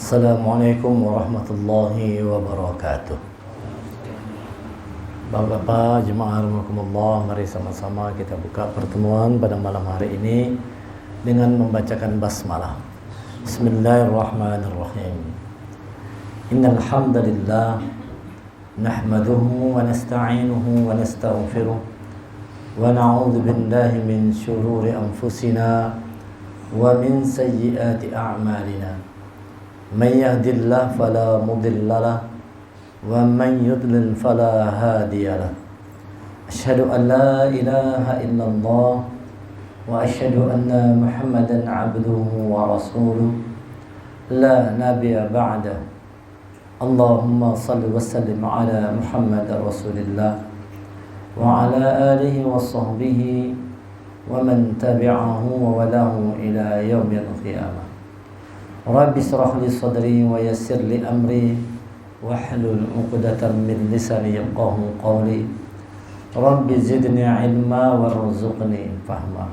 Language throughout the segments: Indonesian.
Assalamualaikum warahmatullahi wabarakatuh. Bapak-bapak, jemaah rahimakumullah, mari sama-sama kita buka pertemuan pada malam hari ini dengan membacakan basmalah. Bismillahirrahmanirrahim. Innal hamdalillah nahmaduhu wa nasta'inuhu wa nastaghfiruh wa na'udzu billahi min shururi anfusina wa min sayyiati a'malina. Man yahdihillahu fala mudilla lahu wa man yudlil fala hadiya lahu. Asyhadu an la ilaha illallah wa asyhadu anna Muhammadan 'abduhu wa rasuluh la nabiyya ba'da. Allahumma shalli wa sallim ala Muhammad rasulillah wa ala alihi wa sahbihi wa man tabi'ahu wa walahu ila yaumil qiyamah. Rabbi shrah li sadri wa yassir li amri wahlul 'uqdatam min lisani yafqahu qawli. Rabbi zidni ilma warzuqni fahma.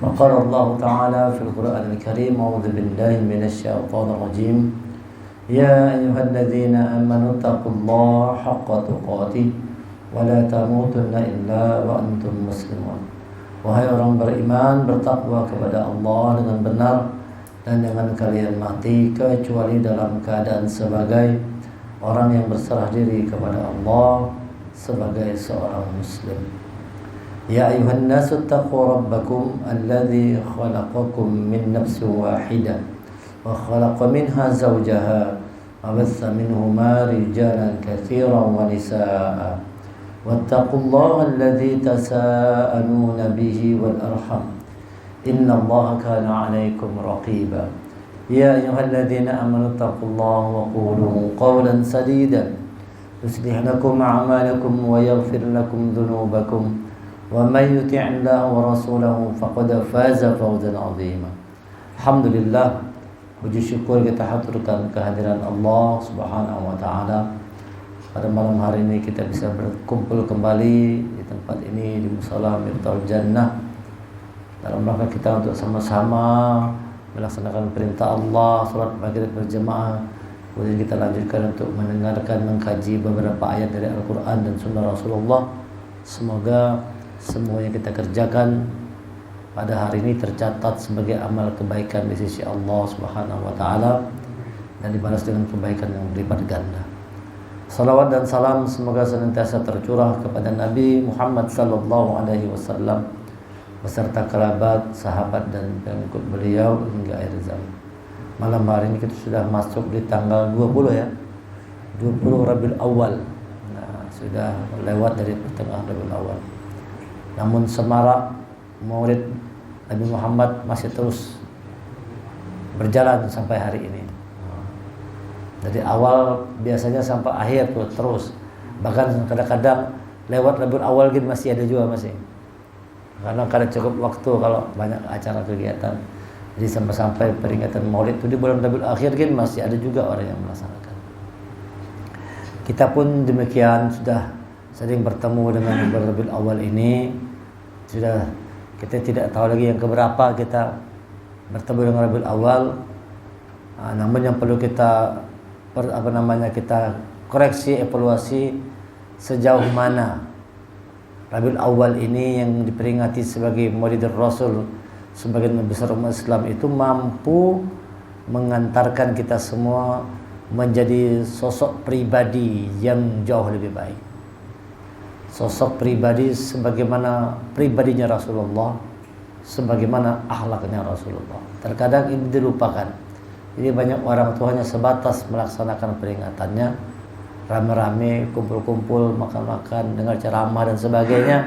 Wa qala Allah ta'ala fil Qur'anil Karim, a'udzu billahi minasy syaithanir rajim. Ya ayyuhalladzina amanu taqullaha haqqa tuqatih wa la tamutunna illa wa antum muslimun. Wahai orang beriman, bertakwa kepada Allah dengan benar dan jangan kalian mati kecuali dalam keadaan sebagai orang yang berserah diri kepada Allah sebagai seorang muslim. Ya ayuhan nasu taqu rabbakum alladzi khalaqakum min nafsin wahidah wa khalaqa minha zawjaha wa batha minhuma rijalan katsiran wa nisaa'a wattaqullaha alladzi tasaaluna bihi wal arham Inna Allah kana 'alaikum raqiba. Ya ayyuhalladzina amanu taqullaha wa qulu qawlan sadida yuslih lakum a'malakum wa yaghfir lakum dhunubakum wa may yuti'illaha wa rasulahu faqad faza fawzan 'azima. Alhamdulillah, puji syukur kita haturkan kehadiran Allah Subhanahu wa taala. Pada malam hari ini kita bisa berkumpul kembali di tempat ini di Musala Mirtaul Jannah dalam rangka kita untuk sama-sama melaksanakan perintah Allah, salat maghrib berjemaah. Kemudian kita lanjutkan untuk mendengarkan, mengkaji beberapa ayat dari Al-Quran dan Sunnah Rasulullah. Semoga semua yang kita kerjakan pada hari ini tercatat sebagai amal kebaikan di sisi Allah Subhanahu wa taala dan dibalas dengan kebaikan yang berlipat ganda. Salawat dan salam semoga senantiasa tercurah kepada Nabi Muhammad sallallahu alaihi wasallam beserta kerabat, sahabat dan pengikut beliau hingga akhir zaman. Malam hari ini kita sudah masuk di tanggal 20 ya. 20 Rabiul Awal. Nah, sudah lewat dari pertengahan Rabiul Awal. Namun semarak Maulid Nabi Muhammad masih terus berjalan sampai hari ini. Dari awal biasanya sampai akhir terus. Bahkan kadang-kadang lewat Rabiul Awal gitu masih ada juga masih. Karena kada cukup waktu kalau banyak acara kegiatan. Jadi sampai peringatan Maulid itu di bulan Rabiul Akhir kan masih ada juga orang yang melaksanakan. Kita pun demikian sudah sering bertemu dengan bulan Rabiul Awal ini. Sudah kita tidak tahu lagi yang keberapa kita bertemu dengan Rabiul Awal. Namun yang perlu kita kita koreksi, evaluasi sejauh mana Rabiul Awal ini yang diperingati sebagai Maulidur Rasul sebagian besar umat Islam itu mampu mengantarkan kita semua menjadi sosok pribadi yang jauh lebih baik. Sosok pribadi sebagaimana pribadinya Rasulullah, sebagaimana akhlaknya Rasulullah. Terkadang ini dilupakan. Jadi banyak orang tua hanya sebatas melaksanakan peringatannya, rame-rame, kumpul-kumpul, makan-makan, dengar ceramah dan sebagainya.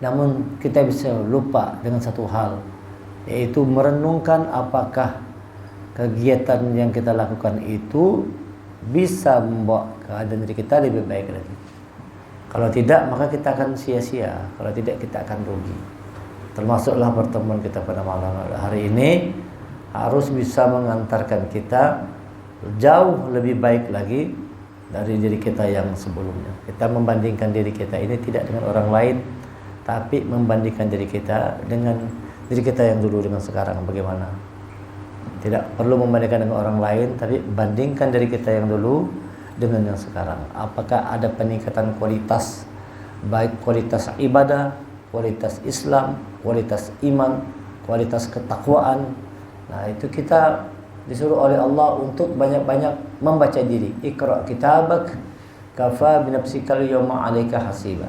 Namun kita bisa lupa dengan satu hal, yaitu merenungkan apakah kegiatan yang kita lakukan itu bisa membawa keadaan diri kita lebih baik lagi. Kalau tidak, maka kita akan sia-sia. Kalau tidak, kita akan rugi. Termasuklah pertemuan kita pada malam hari ini harus bisa mengantarkan kita jauh lebih baik lagi dari diri kita yang sebelumnya. Kita membandingkan diri kita ini tidak dengan orang lain, tapi membandingkan diri kita dengan diri kita yang dulu dengan sekarang bagaimana. Tidak perlu membandingkan dengan orang lain, tapi bandingkan dari kita yang dulu dengan yang sekarang. Apakah ada peningkatan kualitas, baik kualitas ibadah, kualitas Islam, kualitas iman, kualitas ketakwaan. Nah, itu kita disuruh oleh Allah untuk banyak-banyak membaca diri. Iqra kitabak kafa binafsikal yawma 'alaika hasiba.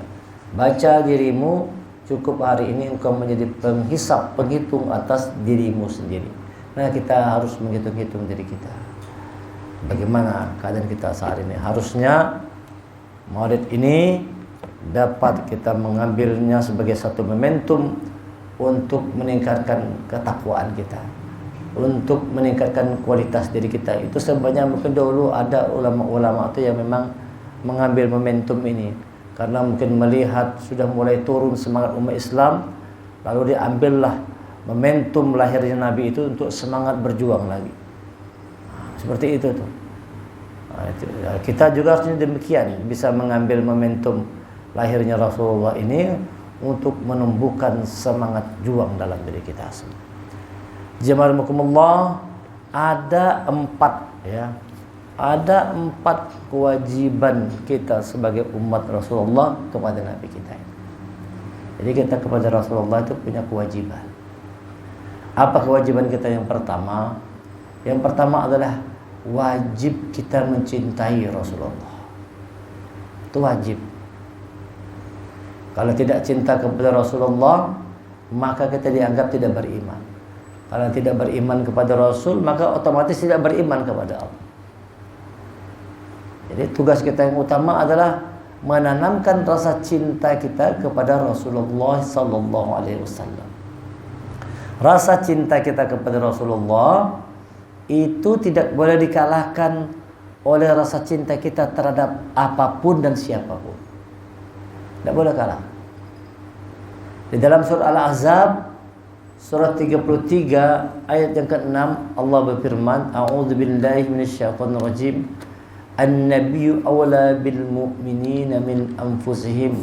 Baca dirimu, cukup hari ini engkau menjadi penghisap, penghitung atas dirimu sendiri. Nah, kita harus menghitung-hitung diri kita. Bagaimana keadaan kita saat ini? Harusnya Maulid ini dapat kita mengambilnya sebagai satu momentum untuk meningkatkan ketakwaan kita, untuk meningkatkan kualitas diri kita. Itu sebenarnya mungkin dahulu ada ulama-ulama itu yang memang mengambil momentum ini karena mungkin melihat sudah mulai turun semangat umat Islam, lalu diambillah momentum lahirnya Nabi itu untuk semangat berjuang lagi. Seperti itu tuh. Kita juga harusnya demikian, bisa mengambil momentum lahirnya Rasulullah ini untuk menumbuhkan semangat juang dalam diri kita semua. Jamaah ada 4 kewajiban kita sebagai umat Rasulullah kepada Nabi kita. Jadi kita kepada Rasulullah itu punya kewajiban. Apa kewajiban kita yang pertama? Yang pertama adalah wajib kita mencintai Rasulullah. Itu wajib. Kalau tidak cinta kepada Rasulullah, maka kita dianggap tidak beriman. Kalau tidak beriman kepada Rasul, maka otomatis tidak beriman kepada Allah. Jadi tugas kita yang utama adalah menanamkan rasa cinta kita kepada Rasulullah sallallahu alaihi wasallam. Rasa cinta kita kepada Rasulullah itu tidak boleh dikalahkan oleh rasa cinta kita terhadap apapun dan siapapun. Tidak boleh kalah. Di dalam surah Al-Ahzab surah 33 ayat yang ke-6 Allah berfirman, A'udzubillahi minasyaitonir rajim. An-nabiyyu awla bil mu'minina min anfusihim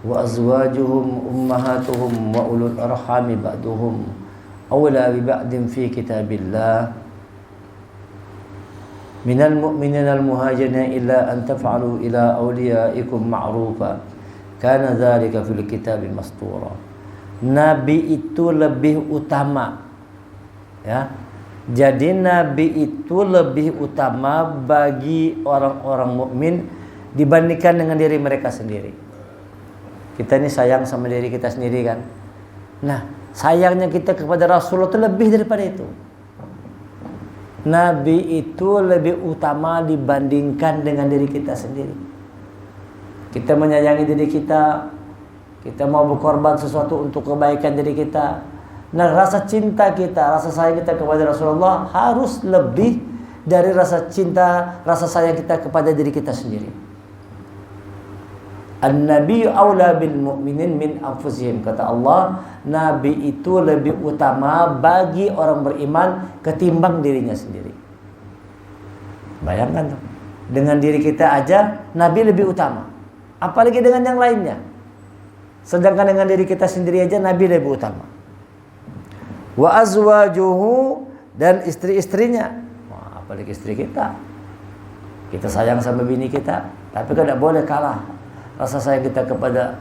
wa azwajuhum ummahatuhum wa ulul arhami ba'duhum awla bi ba'din fi kitabillah minal mu'minina al muhajirin illa an taf'alu ila awliyaikum ma'rufa kana dzalika fil kitabi mastura. Nabi itu lebih utama, ya. Jadi Nabi itu lebih utama bagi orang-orang mukmin dibandingkan dengan diri mereka sendiri. Kita ini sayang sama diri kita sendiri kan. Nah, sayangnya kita kepada Rasulullah itu lebih daripada itu. Nabi itu lebih utama dibandingkan dengan diri kita sendiri. Kita menyayangi diri kita, kita mau berkorban sesuatu untuk kebaikan diri kita. Nah, rasa cinta kita, rasa sayang kita kepada Rasulullah harus lebih dari rasa cinta, rasa sayang kita kepada diri kita sendiri. An-nabiyyu aula bil mu'minin min anfusihim, kata Allah, Nabi itu lebih utama bagi orang beriman ketimbang dirinya sendiri. Bayangkan tuh, dengan diri kita aja Nabi lebih utama, apalagi dengan yang lainnya. Sedangkan dengan diri kita sendiri aja Nabi lebih utama. Wa azwajuhu, dan istri-istrinya. Wah, apalagi istri kita. Kita sayang sama bini kita, tapi tidak boleh kalah. Rasa sayang kita kepada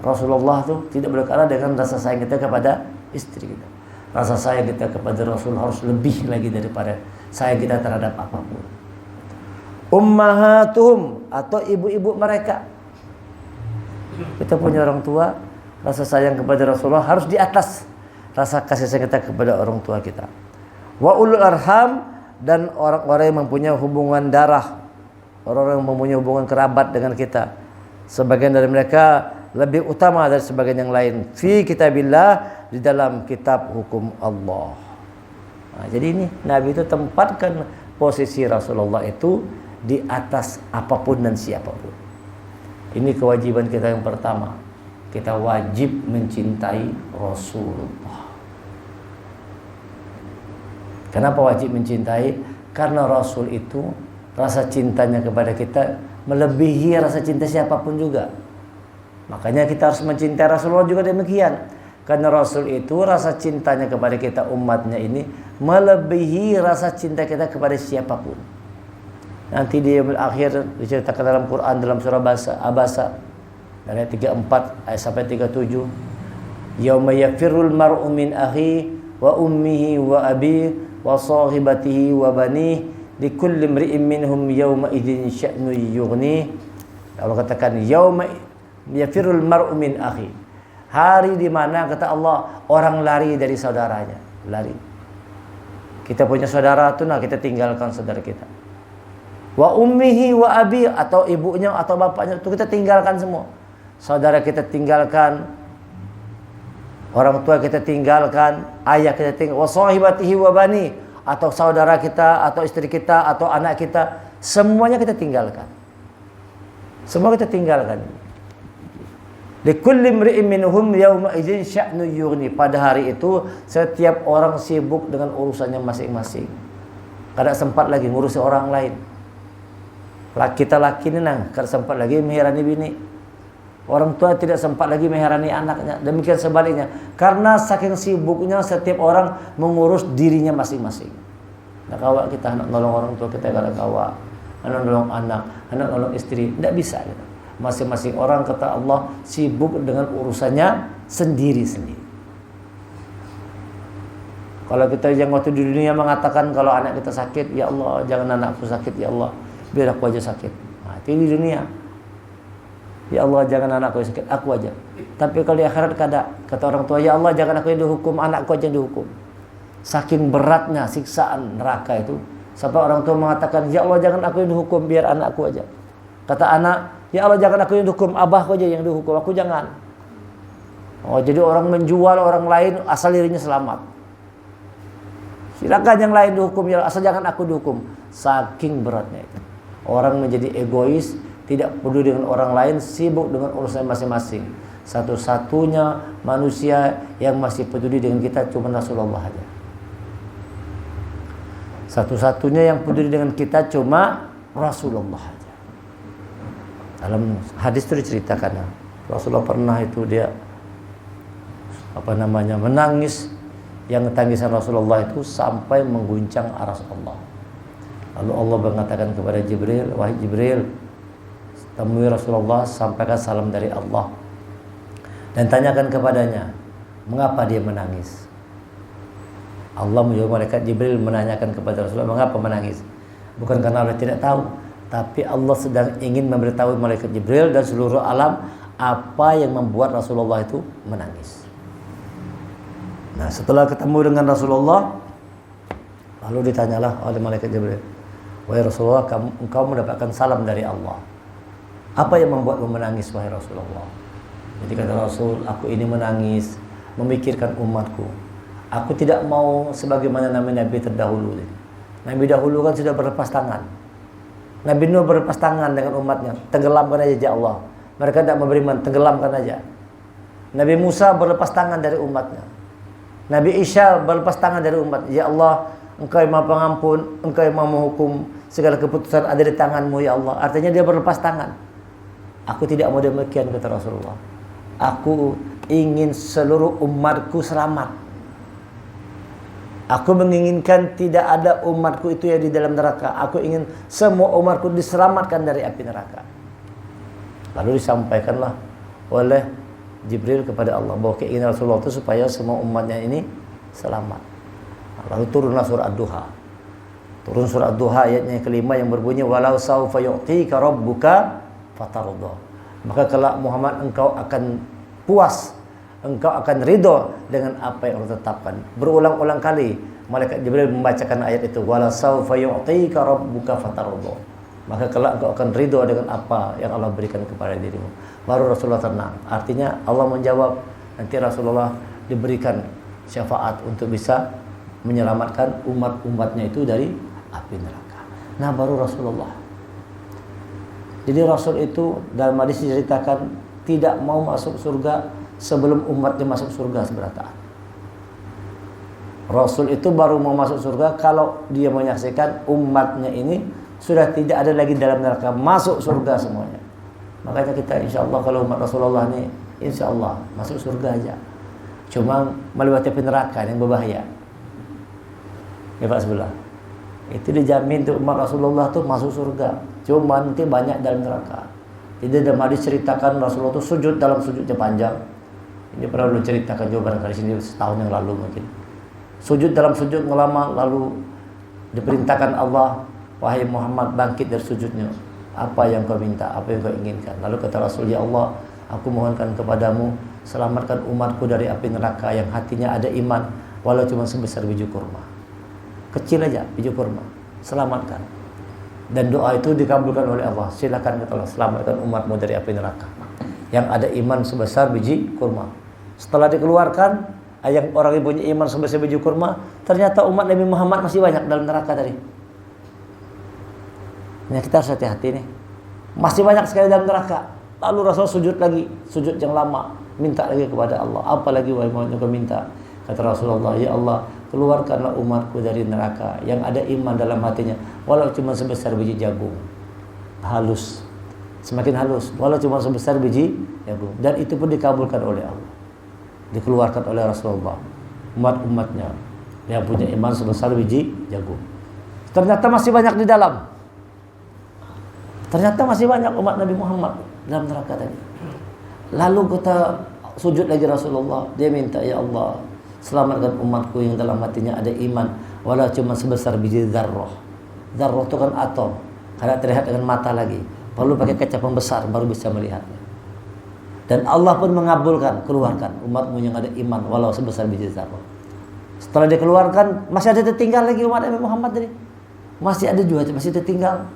Rasulullah tuh tidak boleh kalah dengan rasa sayang kita kepada istri kita. Rasa sayang kita kepada Rasul harus lebih lagi daripada sayang kita terhadap apapun. Ummahatuhum, atau ibu-ibu mereka. Kita punya orang tua, rasa sayang kepada Rasulullah harus di atas rasa kasih sayang kita kepada orang tua kita. Wa ulul arham, dan orang-orang yang mempunyai hubungan darah, orang-orang yang mempunyai hubungan kerabat dengan kita. Sebagian dari mereka lebih utama dari sebagian yang lain. Fi kitabillah, di dalam kitab hukum Allah. Nah, jadi ini Nabi itu tempatkan posisi Rasulullah itu di atas apapun dan siapapun. Ini kewajiban kita yang pertama. Kita wajib mencintai Rasulullah. Kenapa wajib mencintai? Karena Rasul itu rasa cintanya kepada kita melebihi rasa cinta siapapun juga. Makanya kita harus mencintai Rasulullah juga demikian. Karena Rasul itu rasa cintanya kepada kita umatnya ini melebihi rasa cinta kita kepada siapapun. Nanti di yaumil akhir diceritakan dalam Quran dalam surah Abasa dari ayat 34 ayat sampai 37. Yauma yafirrul mar'u min akhi wa ummihi wa abi wa sahibatihi wa banihi likulli imri'in minhum yawma idzin sya'nu yughni. Allah katakan yauma yafirrul mar'u min akhi. Hari di mana kata Allah orang lari dari saudaranya, lari. Kita punya saudara tuh, nah kita tinggalkan saudara kita. Wa ummihi wa abi, atau ibunya atau bapaknya itu kita tinggalkan semua. Saudara kita tinggalkan, orang tua kita tinggalkan, ayah kita tinggalkan, wa sahibatihi wa bani, atau saudara kita atau istri kita atau anak kita, semuanya kita tinggalkan. Semua kita tinggalkan. Likulli imri'in minhum yawma idzin sya'nu yughni. Pada hari itu setiap orang sibuk dengan urusannya masing-masing. Kada sempat lagi ngurusi orang lain. Kita laki ini kada sempat lagi meherani bini. Orang tua tidak sempat lagi meherani anaknya. Demikian sebaliknya. Karena saking sibuknya setiap orang mengurus dirinya masing-masing. Nak kawa kita nak nolong orang tua kita kada kawa. Anak nolong anak, anak nolong istri, tidak bisa gitu. Masing-masing orang kata Allah sibuk dengan urusannya sendiri-sendiri. Kalau kita yang waktu di dunia mengatakan kalau anak kita sakit, ya Allah jangan anakku sakit, ya Allah biar aku aja sakit. Nah, itu di dunia. Ya Allah jangan anakku sakit, aku aja. Tapi kalau di akhirat kata orang tua, ya Allah jangan aku yang dihukum, anakku aja yang dihukum. Saking beratnya siksaan neraka itu, sampai orang tua mengatakan, ya Allah jangan aku yang dihukum, biar anakku aja. Kata anak, ya Allah jangan aku yang dihukum, abahku aja yang dihukum, aku jangan. Oh, jadi orang menjual orang lain asal dirinya selamat. Silakan yang lain dihukum, ya asal jangan aku dihukum. Saking beratnya itu. Orang menjadi egois, tidak peduli dengan orang lain, sibuk dengan urusan masing-masing. Satu-satunya manusia yang masih peduli dengan kita cuma Rasulullah aja. Satu-satunya yang peduli dengan kita cuma Rasulullah aja. Dalam hadis itu diceritakan Rasulullah pernah itu dia menangis, yang tangisan Rasulullah itu sampai mengguncang aras Allah. Lalu Allah mengatakan kepada Jibril, wahai Jibril, temui Rasulullah, sampaikan salam dari Allah dan tanyakan kepadanya mengapa dia menangis. Allah menyuruh malaikat Jibril menanyakan kepada Rasulullah mengapa menangis. Bukan karena Allah tidak tahu, tapi Allah sedang ingin memberitahu malaikat Jibril dan seluruh alam apa yang membuat Rasulullah itu menangis. Nah, setelah ketemu dengan Rasulullah, lalu ditanyalah oleh malaikat Jibril, wahai Rasulullah, engkau mendapatkan salam dari Allah. Apa yang membuatmu menangis, wahai Rasulullah? Jadi kata Rasul, aku ini menangis memikirkan umatku. Aku tidak mau sebagaimana nabi-nabi terdahulu. Nabi dahulu kan sudah berlepas tangan. Nabi Nuh berlepas tangan dengan umatnya, tenggelamkan aja ya Allah. Mereka tidak memberi iman, tenggelamkan aja. Nabi Musa berlepas tangan dari umatnya. Nabi Isa berlepas tangan dari umat. Ya Allah, Engkau yang Maha Pengampun, Engkau yang Maha Menghukum, segala keputusan ada di tangan-Mu ya Allah. Artinya dia berlepas tangan. Aku tidak mau demikian kata Rasulullah. Aku ingin seluruh umatku selamat. Aku menginginkan tidak ada umatku itu yang di dalam neraka. Aku ingin semua umatku diselamatkan dari api neraka. Lalu disampaikanlah oleh Jibril kepada Allah bahwa keinginan Rasulullah itu supaya semua umatnya ini selamat. Lalu turunlah surah Ad-Duha. Turun surah Ad-Duha ayatnya yang kelima yang berbunyi walau saufa yu'tika rabbuka fatarda. Maka kelak Muhammad engkau akan puas, engkau akan ridho dengan apa yang Allah tetapkan. Berulang-ulang kali malaikat Jibril membacakan ayat itu wala saufa yu'tika rabbuka fatarda. Maka kelak engkau akan ridho dengan apa yang Allah berikan kepada dirimu. Baru Rasulullah tenang. Artinya Allah menjawab, nanti Rasulullah diberikan syafaat untuk bisa menyelamatkan umat-umatnya itu dari api neraka. Nah, baru Rasulullah. Jadi Rasul itu dalam hadis diceritakan tidak mau masuk surga sebelum umatnya masuk surga seberataan. Rasul itu baru mau masuk surga kalau dia menyaksikan umatnya ini sudah tidak ada lagi dalam neraka, masuk surga semuanya. Makanya kita insya Allah kalau umat Rasulullah ini insya Allah masuk surga aja. Cuma melewati api neraka yang berbahaya. Ya Pak sebelah. Itu dijamin tuh umat Rasulullah tuh masuk surga. Cuma nanti banyak dalam neraka. Jadi dalam hadis ceritakan Rasulullah tuh sujud dalam sujudnya panjang. Ini pernah lu ceritakan juga barangkali sini setahun yang lalu mungkin. Sujud dalam sujud ngelama, lalu diperintahkan Allah, wahai Muhammad bangkit dari sujudnya. Apa yang kau minta, apa yang kau inginkan. Lalu kata Rasul, ya Allah, aku mohonkan kepadamu, selamatkan umatku dari api neraka yang hatinya ada iman, walau cuma sebesar biji kurma. Kecil aja biji kurma, selamatkan. Dan doa itu dikabulkan oleh Allah. Silakan kata Allah, selamatkan umatmu dari api neraka yang ada iman sebesar biji kurma. Setelah dikeluarkan, yang orang yang punya iman sebesar biji kurma, ternyata umat Nabi Muhammad masih banyak dalam neraka tadi. Nah, kita harus hati-hati nih. Masih banyak sekali dalam neraka. Lalu Rasul sujud lagi, sujud yang lama, minta lagi kepada Allah. Apa lagi wahai Muhammad kau minta? Kata Rasulullah, ya Allah, keluarkanlah umatku dari neraka yang ada iman dalam hatinya, walau cuma sebesar biji jagung. Halus, semakin halus, walau cuma sebesar biji jagung. Dan itu pun dikabulkan oleh Allah. Dikeluarkan oleh Rasulullah, umat-umatnya yang punya iman sebesar biji jagung. Ternyata masih banyak di dalam. Ternyata masih banyak umat Nabi Muhammad dalam neraka tadi. Lalu kita sujud lagi Rasulullah. Dia minta, ya Allah, selamatkan umatku yang dalam hatinya ada iman, walau cuma sebesar biji zarrah. Zarrah itu kan atom, karena terlihat dengan mata lagi. Perlu pakai kaca pembesar baru bisa melihatnya. Dan Allah pun mengabulkan, keluarkan umatmu yang ada iman walau sebesar biji zarrah. Setelah dikeluarkan, masih ada tertinggal lagi umat Nabi Muhammad tadi. Masih ada juga, masih tertinggal.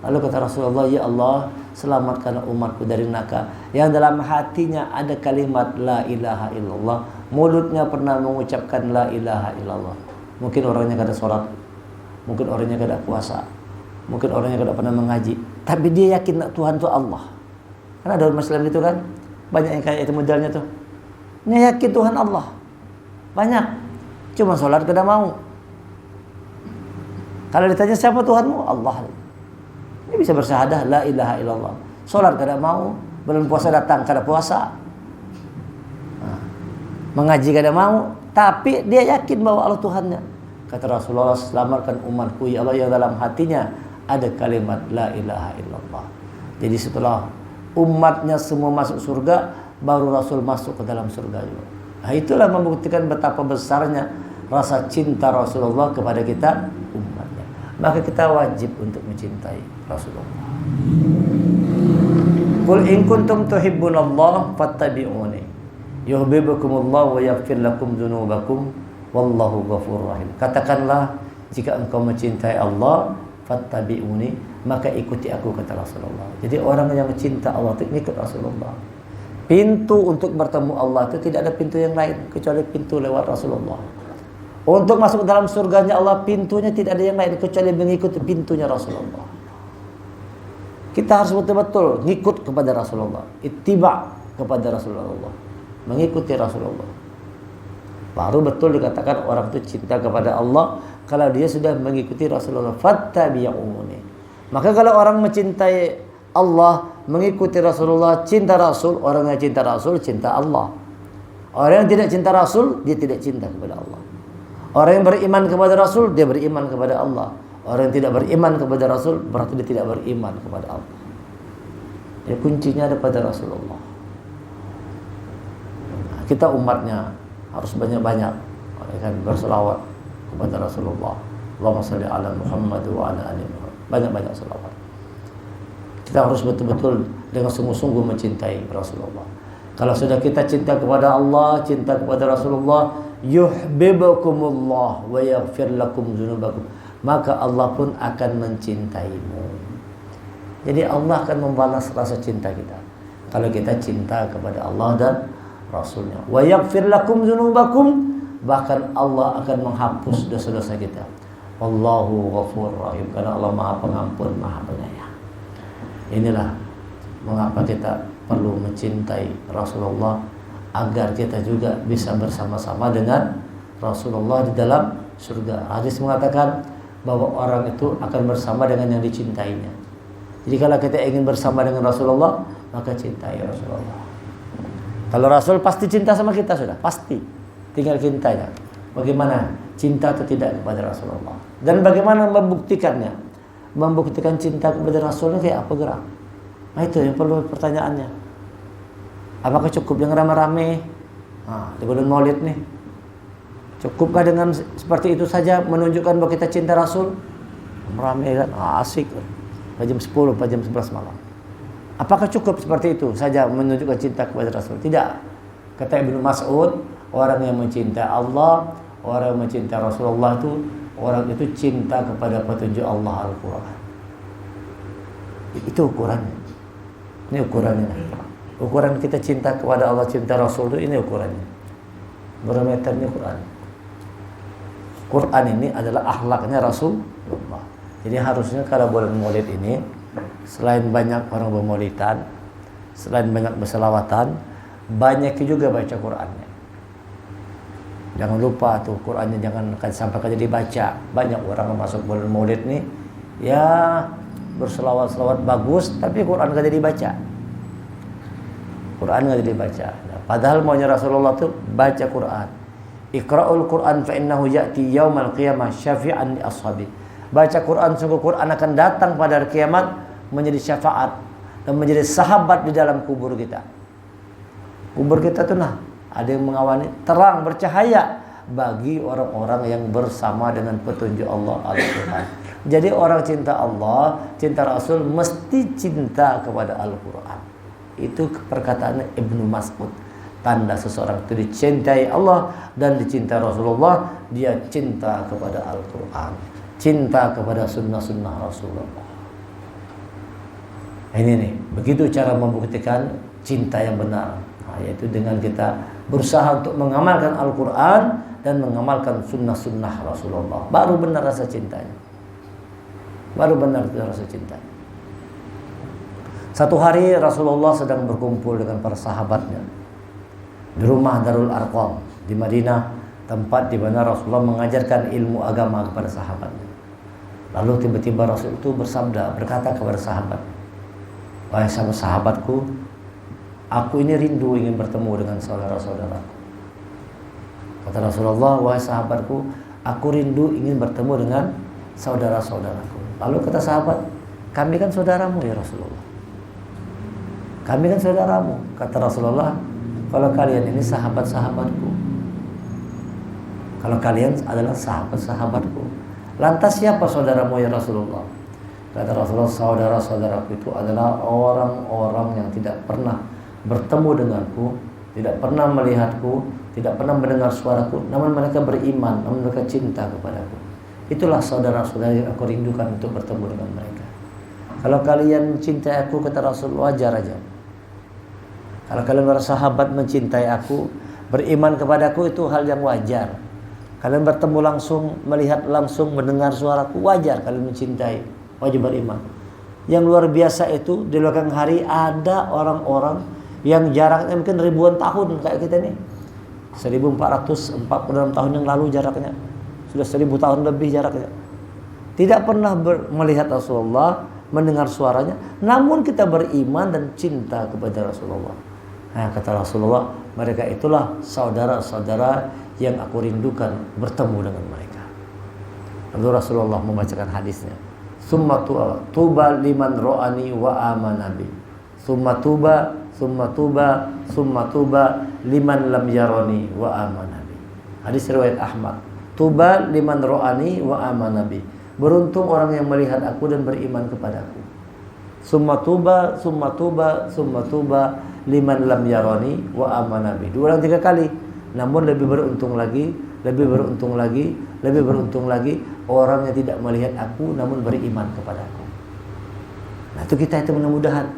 Lalu kata Rasulullah, ya Allah, selamatkan umatku dari neraka yang dalam hatinya ada kalimat la ilaha illallah, mulutnya pernah mengucapkan la ilaha illallah. Mungkin orangnya kada sholat, mungkin orangnya kada puasa, mungkin orangnya kada pernah mengaji, tapi dia yakin Tuhan itu Allah. Karena dalam Islam itu kan banyak yang kayak itu modelnya tuh. Dia yakin Tuhan Allah, banyak, cuma sholat kada mau. Kalau ditanya siapa Tuhanmu, Allah. Dia bisa bersyahadah la ilaha illallah. Salat kada mau, bulan puasa datang kada puasa. Mengaji kada mau, tapi dia yakin bahwa Allah Tuhannya. Kata Rasulullah, selamatkan umatku ya Allah yang dalam hatinya ada kalimat la ilaha illallah. Jadi setelah umatnya semua masuk surga, baru Rasul masuk ke dalam surga juga. Nah, itulah membuktikan betapa besarnya rasa cinta Rasulullah kepada kita umatnya. Maka kita wajib untuk mencintai Rasulullah. Qul in kuntum tuhibbunallah fattabi'uni yuhibbukumullah wa yaghfir lakum dzunubakum wallahu ghafurur rahim. Katakanlah, jika engkau mencintai Allah, fattabi'uni, maka ikuti aku, kata Rasulullah. Jadi orang yang mencinta Allah itu ikut Rasulullah. Pintu untuk bertemu Allah itu tidak ada pintu yang lain kecuali pintu lewat Rasulullah. Untuk masuk ke dalam surganya Allah, pintunya tidak ada yang lain kecuali mengikuti pintunya Rasulullah. Kita harus betul-betul ngikut kepada Rasulullah, ittiba kepada Rasulullah, mengikuti Rasulullah. Baru betul dikatakan orang itu cinta kepada Allah kalau dia sudah mengikuti Rasulullah. Fattabi'uni. Maka kalau orang mencintai Allah, mengikuti Rasulullah, cinta Rasul, orang yang cinta Rasul cinta Allah. Orang yang tidak cinta Rasul, dia tidak cinta kepada Allah. Orang yang beriman kepada Rasul, dia beriman kepada Allah. Orang yang tidak beriman kepada Rasul, berarti dia tidak beriman kepada Allah. Ya, kuncinya ada pada Rasulullah. Nah, kita umatnya harus banyak-banyak kan berselawat kepada Rasulullah. Allahumma shalli ala Muhammad wa ala ali Muhammad. Banyak-banyak selawat. Kita harus betul-betul dengan sungguh-sungguh mencintai Rasulullah. Kalau sudah kita cinta kepada Allah, cinta kepada Rasulullah, yuhibbukumullah wa yaghfir lakum dzunubakum, maka Allah pun akan mencintaimu. Jadi Allah akan membalas rasa cinta kita kalau kita cinta kepada Allah dan Rasulnya. Wa yaghfir lakum dzunubakum, bahkan Allah akan menghapus dosa-dosa kita. Wallahu ghafurur rahim, karena Allah Maha Pengampun, Maha Penyayang. Inilah mengapa kita perlu mencintai Rasulullah, agar kita juga bisa bersama-sama dengan Rasulullah di dalam surga. Hadis mengatakan bahwa orang itu akan bersama dengan yang dicintainya. Jadi kalau kita ingin bersama dengan Rasulullah, maka cintai Rasulullah. Kalau Rasul pasti cinta sama kita sudah, pasti. Tinggal cintanya. Bagaimana cinta atau tidak kepada Rasulullah. Dan bagaimana membuktikannya. Membuktikan cinta kepada Rasulnya kayak apa gerak. Nah itu yang perlu pertanyaannya. Apakah cukup dengan rame-rame? Di bulan Maulid nih. Cukupkah dengan seperti itu saja menunjukkan bahwa kita cinta Rasul? Rame kan? Asik. Jam 10, jam 11 malam. Apakah cukup seperti itu saja menunjukkan cinta kepada Rasul? Tidak. Kata Ibnu Mas'ud, orang yang mencinta Allah, orang yang mencinta Rasulullah itu, orang itu cinta kepada petunjuk Allah Al-Quran. Itu ukurannya. Ini ukurannya. Ukuran kita cinta kepada Allah, cinta Rasul itu ini ukurannya. Barometernya Quran. Quran ini adalah akhlaknya Rasulullah. Jadi harusnya kalau bulan Maulid ini, selain banyak orang bermaulidan, selain banyak berselawatan, banyak juga baca Qurannya. Jangan lupa tuh Qurannya jangan sampai aja dibaca. Banyak orang yang masuk bulan Maulid nih, ya berselawat-selawat bagus, tapi Quran gak jadi baca. Quran gak jadi baca. Nah, padahal maunya Rasulullah tuh baca Quran. Iqra'ul Quran fa innahu ya'ti yaumal qiyamah syafi'an li ashabi. Baca Quran, sungguh Quran akan datang pada hari kiamat menjadi syafaat dan menjadi sahabat di dalam kubur kita. Kubur kita tuh ada yang mengawani, terang, bercahaya bagi orang-orang yang bersama dengan petunjuk Allah Al-Quran. Jadi orang cinta Allah, cinta Rasul mesti cinta kepada Al-Quran. Itu perkataan Ibnu Mas'ud. Tanda seseorang itu dicintai Allah dan dicintai Rasulullah, dia cinta kepada Al-Quran, cinta kepada sunnah-sunnah Rasulullah. Ini nih, begitu cara membuktikan cinta yang benar. Yaitu dengan kita berusaha untuk mengamalkan Al-Quran dan mengamalkan sunnah-sunnah Rasulullah. Baru benar rasa cintanya. Baru benar rasa cintanya. Satu hari Rasulullah sedang berkumpul dengan para sahabatnya di rumah Darul Arqam di Madinah, tempat di mana Rasulullah mengajarkan ilmu agama kepada sahabatnya. Lalu tiba-tiba Rasul itu bersabda, berkata kepada sahabat, "Wahai sahabatku, aku ini rindu ingin bertemu dengan saudara-saudaraku." Kata Rasulullah, "Wahai sahabatku, aku rindu ingin bertemu dengan saudara-saudaraku." Lalu kata sahabat, "Kami kan saudaramu ya Rasulullah." "Kami kan saudaramu." Kata Rasulullah, "Kalau kalian ini sahabat-sahabatku. Kalau kalian adalah sahabat-sahabatku. Lantas siapa saudaramu ya Rasulullah?" Kata Rasulullah, "Saudara-saudaraku itu adalah orang-orang yang tidak pernah bertemu denganku, tidak pernah melihatku, tidak pernah mendengar suaraku, namun mereka beriman, namun mereka cinta kepadaku. Itulah saudara-saudara yang aku rindukan untuk bertemu dengan mereka. Kalau kalian mencintai aku," kata Rasul, "wajar aja. Kalau kalian bersahabat mencintai aku, beriman kepadaku, itu hal yang wajar. Kalian bertemu langsung, melihat langsung, mendengar suaraku, wajar kalian mencintai, wajib beriman." Yang luar biasa itu, di belakang hari ada orang-orang yang jaraknya mungkin ribuan tahun kayak kita nih. 1446 tahun yang lalu jaraknya. Sudah 1000 tahun lebih jaraknya. Tidak pernah melihat Rasulullah, mendengar suaranya, namun kita beriman dan cinta kepada Rasulullah. Nah, kata Rasulullah, mereka itulah saudara-saudara yang aku rindukan bertemu dengan mereka. Lalu Rasulullah membacakan hadisnya. Summa tuba liman ro'ani wa amanabi. Summa tuba liman lam yaroni wa amanabi. Hadis riwayat Ahmad. Tuba liman ro'ani wa amanabi. Beruntung orang yang melihat aku dan beriman kepadaku. Summa tuba liman lam yaroni wa amanabi. Diulang 3 kali. Namun lebih beruntung lagi orang yang tidak melihat aku namun beriman kepadaku. Nah, itu kita itu mudah-mudahan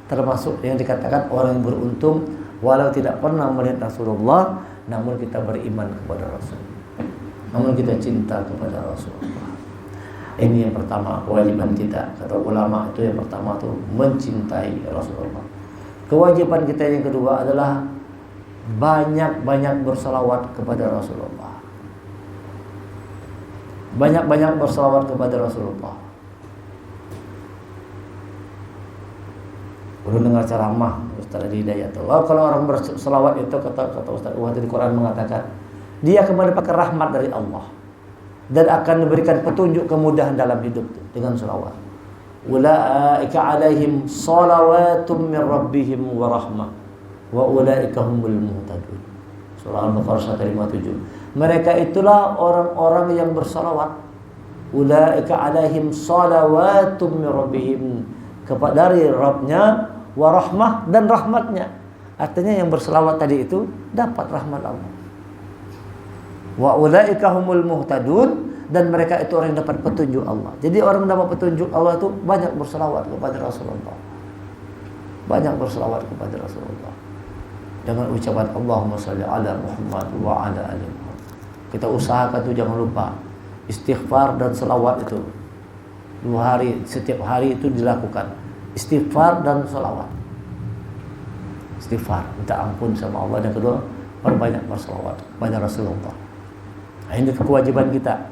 termasuk yang dikatakan orang yang beruntung walau tidak pernah melihat Rasulullah namun kita beriman kepada Rasul. Namun kita cinta kepada Rasulullah. Ini yang pertama kewajiban kita. Kata ulama itu yang pertama itu mencintai Rasulullah. Kewajiban kita yang kedua adalah banyak-banyak bersalawat kepada Rasulullah. Banyak-banyak bersalawat kepada Rasulullah. Belum dengar ceramah, Tadi hidayatullah. Kalau orang berselawat itu kata Ustaz Wahid di Quran mengatakan dia akan mendapatkan rahmat dari Allah dan akan diberikan petunjuk kemudahan dalam hidup dengan selawat. Ulaika alaihim salawatum min rabbihim wa rahmah wa ulaika humul muhtadun. Surah Al-Baqarah 157. Mereka itulah orang-orang yang bersalawat. Ulaika alaihim salawatum min rabbihim, kepada dari Rabbnya, wa rahmah, dan rahmatnya. Artinya yang berselawat tadi itu dapat rahmat Allah. Wa ulaika humul muhtadun, dan mereka itu orang yang dapat petunjuk Allah. Jadi orang yang dapat petunjuk Allah itu banyak berselawat kepada Rasulullah. Banyak berselawat kepada Rasulullah. Dengan ucapan Allahumma shalli ala Muhammad wa ala ali Muhammad. Kita usahakan itu, jangan lupa istighfar dan selawat itu 2 hari, setiap hari itu dilakukan. Istighfar dan selawat. Istighfar, minta ampun sama Allah. Dan kedua, perbanyak berselawat kepada Rasulullah. Nah, ini kewajiban kita.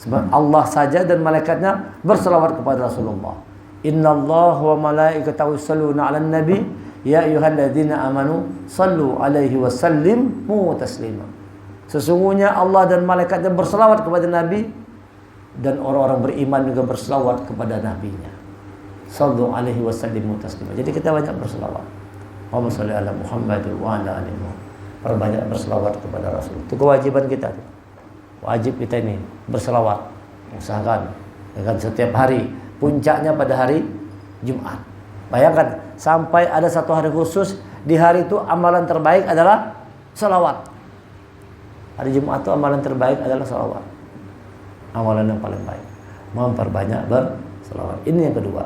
Sebab Allah saja dan malaikatnya berselawat kepada Rasulullah. Innallaha wa malaikatahu yusholluna 'alan nabi ya ayyuhalladzina amanu shallu 'alaihi wa sallimu taslima. Sesungguhnya Allah dan malaikatnya berselawat kepada Nabi, dan orang-orang beriman juga berselawat kepada nabinya. Sallu alaihi wasallimu taslima. Jadi kita banyak berselawat. Allahumma shalli ala Muhammad wa ala ali Muhammad. Perbanyak berselawat kepada Rasul. Itu kewajiban kita. Wajib kita ini berselawat. Usahakan dengan setiap hari. Puncaknya pada hari Jumat. Bayangkan sampai ada satu hari khusus, di hari itu amalan terbaik adalah selawat. Hari Jumat itu amalan terbaik adalah selawat. Amalan yang paling baik, memperbanyak berselawat. Ini yang kedua,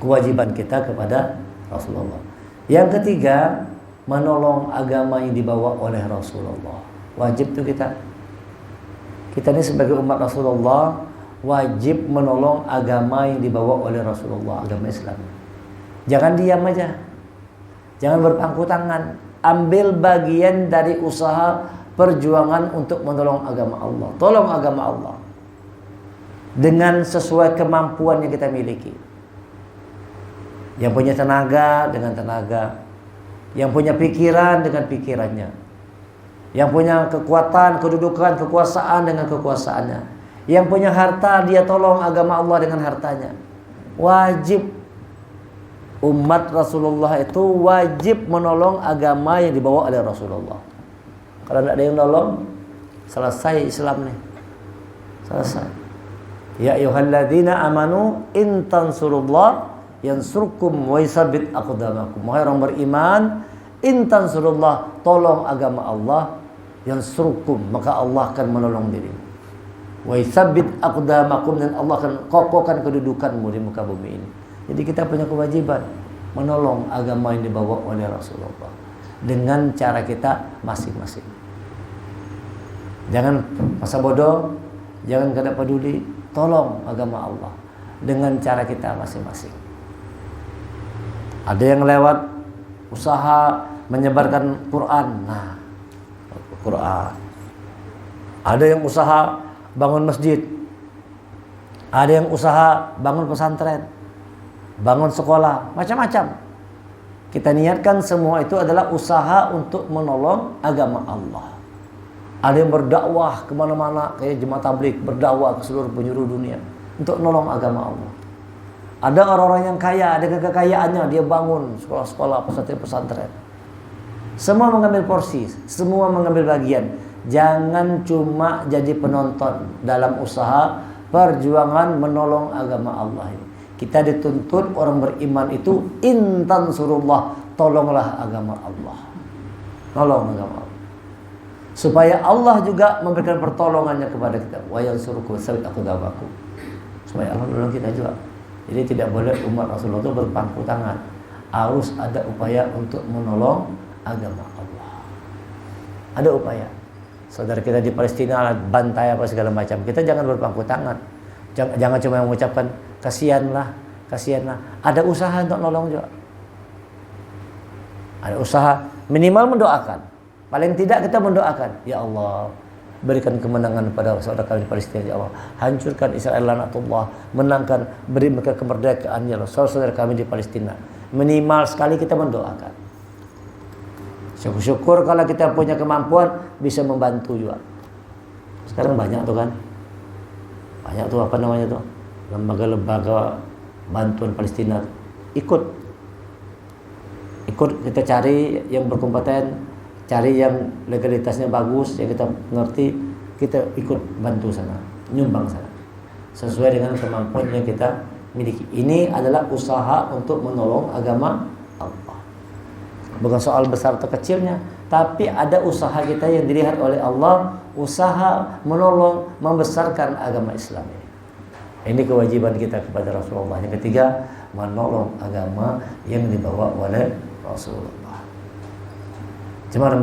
kewajiban kita kepada Rasulullah. Yang ketiga, menolong agama yang dibawa oleh Rasulullah. Wajib tuh kita ini sebagai umat Rasulullah wajib menolong agama yang dibawa oleh Rasulullah, agama Islam. Jangan diam aja, jangan berpangku tangan. Ambil bagian dari usaha perjuangan untuk menolong agama Allah. Tolong agama Allah dengan sesuai kemampuan yang kita miliki. Yang punya tenaga dengan tenaga, yang punya pikiran dengan pikirannya, yang punya kekuatan, kedudukan, kekuasaan dengan kekuasaannya, yang punya harta, dia tolong agama Allah dengan hartanya. Wajib umat Rasulullah itu wajib menolong agama yang dibawa oleh Rasulullah. Kalau tidak ada yang nolong, selesai Islam nih. Selesai. Ya ayyuhalladzina amanu in tansurullah yansurkum wa yusabbit aqdamakum. Wahai orang beriman, in tansurullah, tolong agama Allah, yansurkum, maka Allah akan menolong dirimu. Wa yusabbit aqdamakum, dan Allah akan kokohkan kedudukanmu di muka bumi ini. Jadi kita punya kewajiban menolong agama yang dibawa oleh Rasulullah dengan cara kita masing-masing. Jangan masa bodoh, jangan kada peduli, tolong agama Allah dengan cara kita masing-masing. Ada yang lewat usaha menyebarkan Quran, nah Quran. Ada yang usaha bangun masjid, ada yang usaha bangun pesantren, bangun sekolah, macam-macam. Kita niatkan semua itu adalah usaha untuk menolong agama Allah. Ada yang berdakwah kemana-mana, kayak jemaah tabligh, berdakwah ke seluruh penjuru dunia untuk menolong agama Allah. Ada orang-orang yang kaya, dengan kekayaannya dia bangun sekolah-sekolah, pesantren-pesantren. Semua mengambil porsi, semua mengambil bagian. Jangan cuma jadi penonton dalam usaha perjuangan menolong agama Allah ini. Kita dituntut orang beriman itu intan surullah, tolonglah agama Allah. Tolong agama Allah. Supaya Allah juga memberikan pertolongannya kepada kita. Wa yansurukum sabit aqdamakum. Supaya Allah menolong kita juga. Jadi tidak boleh umat Rasulullah itu berpangku tangan. Harus ada upaya untuk menolong agama Allah. Ada upaya. Saudara kita di Palestina bantai apa segala macam. Kita jangan berpangku tangan. Jangan cuma mengucapkan kasihanlah, kasihanlah. Ada usaha untuk nolong juga. Ada usaha, minimal mendoakan. Paling tidak kita mendoakan, ya Allah, berikan kemenangan pada saudara kami di Palestina, ya Allah. Hancurkan Israel laknatullah, menangkan, beri mereka kemerdekaan, ya Allah. Saudara kami di Palestina, Minimal sekali kita mendoakan. Syukur kalau kita punya kemampuan bisa membantu juga. Sekarang banyak tuh kan. Banyak tuh apa namanya tuh? Lembaga-lembaga bantuan Palestina. Ikut kita cari yang berkompeten, cari yang legalitasnya bagus, yang kita ngerti, kita ikut bantu sana, nyumbang sana. Sesuai dengan kemampuan yang kita miliki. Ini adalah usaha untuk menolong agama Allah. Bukan soal besar atau kecilnya, tapi ada usaha kita yang dilihat oleh Allah, usaha menolong, membesarkan agama Islam ini. Ini kewajiban kita kepada Rasulullah. Yang ketiga, menolong agama yang dibawa oleh Rasulullah. Jemaah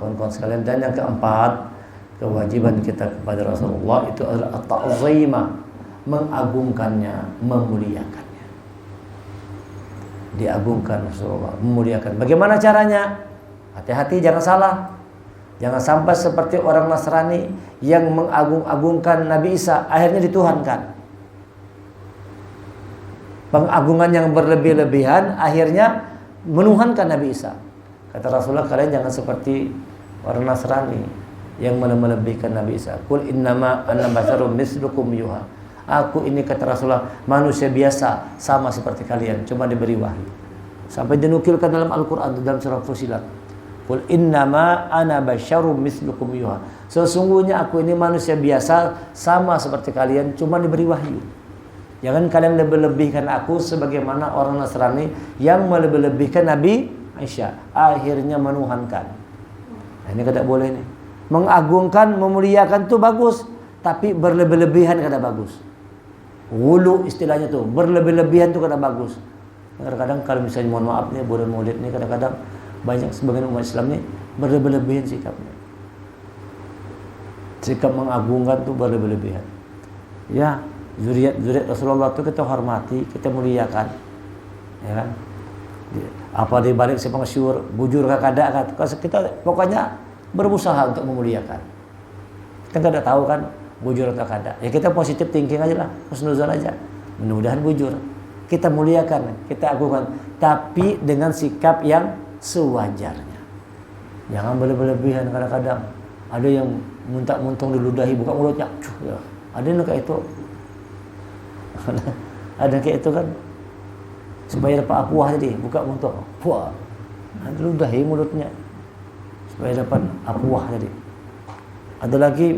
kawan-kawan sekalian, dan yang keempat, kewajiban kita kepada Rasulullah itu adalah at-ta'zimah, mengagungkannya, memuliakannya. Diagungkan Rasulullah, memuliakan. Bagaimana caranya? Hati-hati, jangan salah. Jangan sampai seperti orang Nasrani yang mengagung-agungkan Nabi Isa, akhirnya dituhankan. Pengagungan yang berlebih-lebihan akhirnya menuhankan Nabi Isa. Kata Rasulullah, kalian jangan seperti orang Nasrani yang melebihkan Nabi Isa. Qul innama ana basyarum mislukum yuha. Aku ini, kata Rasulullah, manusia biasa sama seperti kalian, cuma diberi wahyu. Sampai dinukilkan dalam Al-Qur'an dalam surah Fussilat. Qul innama ana basyarum mislukum yuha. Sesungguhnya aku ini manusia biasa sama seperti kalian, cuma diberi wahyu. Jangan kalian lebih-lebihkan aku sebagaimana orang Nasrani yang melebih-lebihkan Nabi Isa, akhirnya menuhankan. Nah, ini tidak boleh nih. Mengagungkan, memuliakan itu bagus, tapi berlebih-lebihan kada bagus. Wulu istilahnya tuh, berlebih-lebihan tuh kada bagus. Kadang-kadang kalau misalnya, mohon maaf nih, bulan Maulid nih, kadang-kadang banyak sebagian umat Islam nih berlebih-lebihan sikapnya. Sikap mengagungkan tuh berlebih-lebihan. Ya, zuriat Rasulullah itu kita hormati, kita muliakan. Ya kan? Apa di balik simpang syur, bujur kada kan? Kita pokoknya berusaha untuk memuliakan. Kita kada tahu kan bujur atau kada. Ya kita positif thinking aja lah, husnuzon aja. Mudah-mudahan bujur. Kita muliakan, kita agungkan, tapi dengan sikap yang sewajarnya. Jangan berlebihan kadang-kadang. Ada yang muntah-muntah diludahi, buka mulutnya. Ya. Ada yang kayak itu. Ada kayak itu kan. Supaya dapat apuah tadi, buka muntah. Puah. Diludahi mulutnya. Supaya dapat apuah tadi. Ada lagi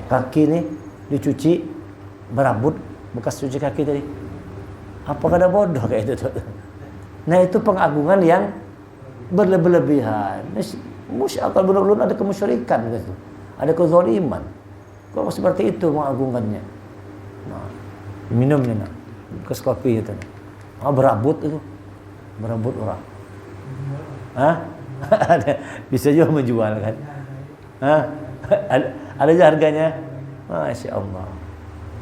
kaki nih dicuci, berabut bekas cuci kaki tadi. Apa kada bodoh kayak itu? Nah, itu pengagungan yang berlebihan. Musyakal benar-benar ada kemusyrikan gitu. Ada kezaliman. Kok seperti itu mengagungkannya? Nah, minum nih nak. Bekas kopi itu. Berabut itu. Berabut orang. Hah? Bisa juga menjual kan? Hah? Ada aja harganya. Masya Allah.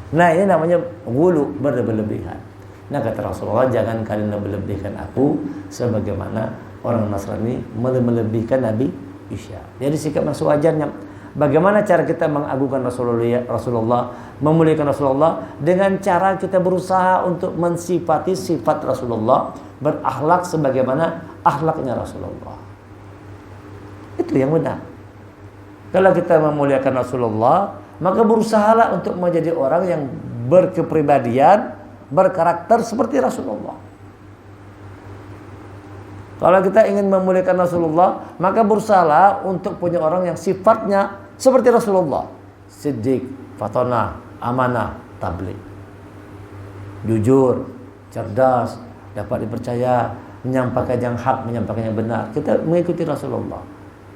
Nah, ini namanya ghulu, berlebihan. Nah, kata Rasulullah, jangan kalian melebihkan aku sebagaimana orang Nasrani melebihkan Nabi Isa. Jadi sikap yang sewajarnya. Bagaimana cara kita mengagungkan Rasulullah, memuliakan Rasulullah? Dengan cara kita berusaha untuk mensifati sifat Rasulullah, berakhlak sebagaimana akhlaknya Rasulullah. Itu yang benar. Kalau kita memuliakan Rasulullah, maka berusahalah untuk menjadi orang yang berkepribadian, berkarakter seperti Rasulullah. Kalau kita ingin memuliakan Rasulullah, maka berusahalah untuk punya orang yang sifatnya seperti Rasulullah. Siddiq, fatonah, amanah, tabligh. Jujur, cerdas, dapat dipercaya, menyampaikan yang hak, menyampaikan yang benar. Kita mengikuti Rasulullah.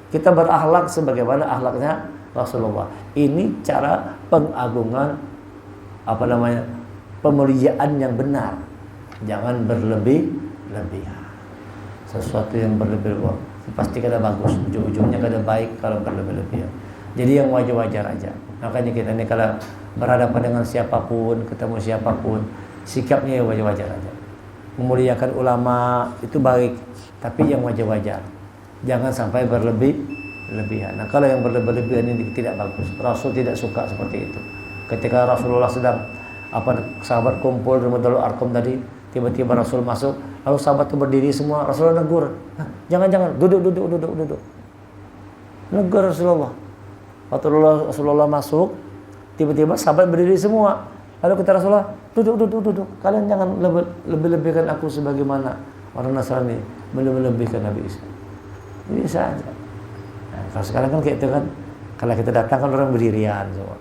Kita berakhlak sebagaimana akhlaknya Rasulullah. Ini cara pengagungan, pemuliaan yang benar. Jangan berlebih-lebihan. Sesuatu yang berlebih-lebihan pasti kada bagus, ujung-ujungnya kada baik kalau berlebih-lebihan. Jadi yang wajar-wajar aja. Makanya kita ini kalau berhadapan dengan siapapun, ketemu siapapun, sikapnya yang wajar-wajar aja. Memuliakan ulama itu baik, tapi yang wajar-wajar. Jangan sampai berlebih-lebihan. Nah, kalau yang berlebih-lebihan ini tidak bagus. Rasul tidak suka seperti itu. Ketika Rasulullah sedang sahabat kumpul di Darul Arqam tadi, Tiba-tiba Rasul masuk, lalu sahabat itu berdiri semua. Rasulullah negur, jangan, duduk. Negur Rasulullah. Waktu Rasulullah masuk, tiba-tiba sahabat berdiri semua. Lalu kata Rasulullah, duduk. Kalian jangan lebih-lebihkan aku sebagaimana orang Nasrani melebihkan Nabi Isa. Bisa aja. Nah, kalau sekarang kan kayak itu kan, kalau kita datang kan orang berdirian semua.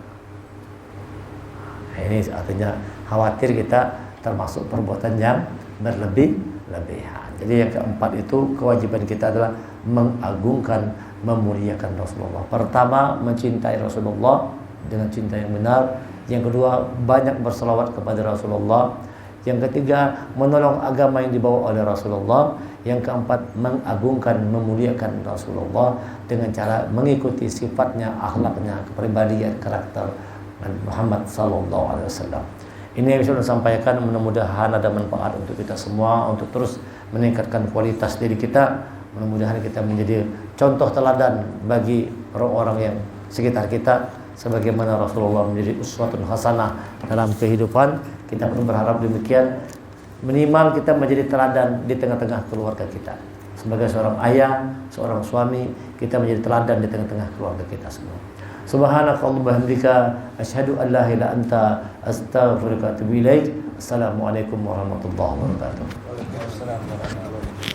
Nah, ini artinya khawatir kita termasuk perbuatan yang berlebihan. Jadi yang keempat itu kewajiban kita adalah mengagungkan, memuliakan Rasulullah. Pertama, mencintai Rasulullah dengan cinta yang benar. Yang kedua, banyak berselawat kepada Rasulullah. Yang ketiga, menolong agama yang dibawa oleh Rasulullah. Yang keempat, mengagungkan, memuliakan Rasulullah dengan cara mengikuti sifatnya, akhlaknya, kepribadian, karakter Muhammad sallallahu alaihi wasallam. Ini yang bisa saya sampaikan, mudah-mudahan ada manfaat untuk kita semua untuk terus meningkatkan kualitas diri kita. Mudah-mudahan kita menjadi contoh teladan bagi orang-orang yang sekitar kita, sebagaimana Rasulullah menjadi uswatun hasanah dalam kehidupan. Kita pun berharap demikian, minimal kita menjadi teladan di tengah-tengah keluarga kita. Sebagai seorang ayah, seorang suami, kita menjadi teladan di tengah-tengah keluarga kita semua. Subhanakallahumma wa bihamdika asyhadu an la ilaha illa anta astaghfiruka wa atubu ilaik. Assalamualaikum warahmatullahi wabarakatuh. Waalaikumsalam warahmatullahi wabarakatuh.